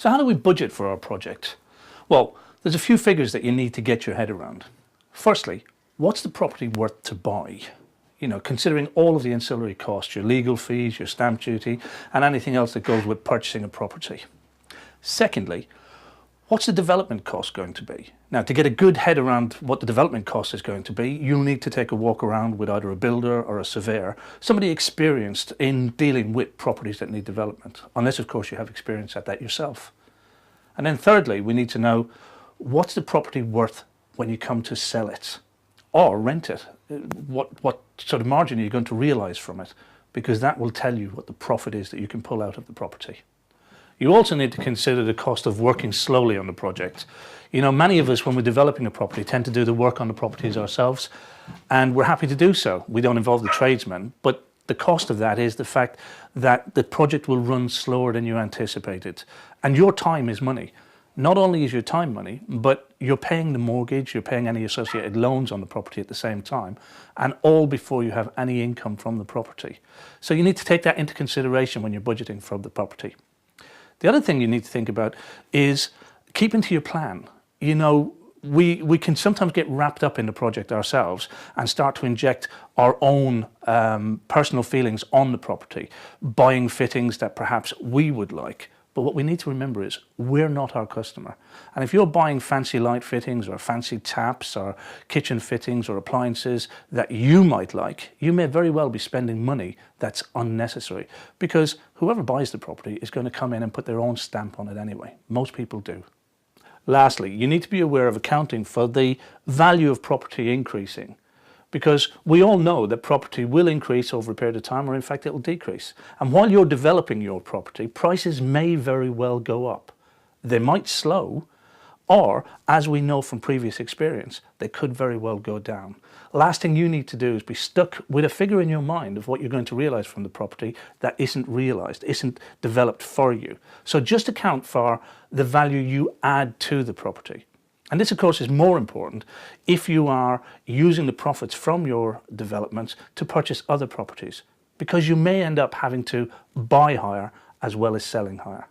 So how do we budget for our project? Well, there's a few figures that you need to get your head around. Firstly, what's the property worth to buy? You know, considering all of the ancillary costs, your legal fees, your stamp duty, and anything else that goes with purchasing a property. Secondly, what's the development cost going to be? Now, to get a good head around what the development cost is going to be, you'll need to take a walk around with either a builder or a surveyor, somebody experienced in dealing with properties that need development, unless of course you have experience at that yourself. And then thirdly, we need to know what's the property worth when you come to sell it or rent it. What sort of margin are you going to realise from it? Because that will tell you what the profit is that you can pull out of the property. You also need to consider the cost of working slowly on the project. You know, many of us, when we're developing a property, tend to do the work on the properties ourselves, and we're happy to do so. We don't involve the tradesmen, but the cost of that is the fact that the project will run slower than you anticipated. And your time is money. Not only is your time money, but you're paying the mortgage, you're paying any associated loans on the property at the same time, and all before you have any income from the property. So you need to take that into consideration when you're budgeting for the property. The other thing you need to think about is keeping to your plan. You know, we can sometimes get wrapped up in the project ourselves and start to inject our own personal feelings on the property, buying fittings that perhaps we would like. But what we need to remember is we're not our customer. And if you're buying fancy light fittings or fancy taps or kitchen fittings or appliances that you might like, you may very well be spending money that's unnecessary, because whoever buys the property is going to come in and put their own stamp on it anyway. Most people do. Lastly, you need to be aware of accounting for the value of property increasing, because we all know that property will increase over a period of time, or in fact it will decrease. And while you're developing your property, prices may very well go up. They might slow, or as we know from previous experience, they could very well go down. Last thing you need to do is be stuck with a figure in your mind of what you're going to realise from the property that isn't realised, isn't developed for you. So just account for the value you add to the property. And this, of course, is more important if you are using the profits from your developments to purchase other properties, because you may end up having to buy higher as well as selling higher.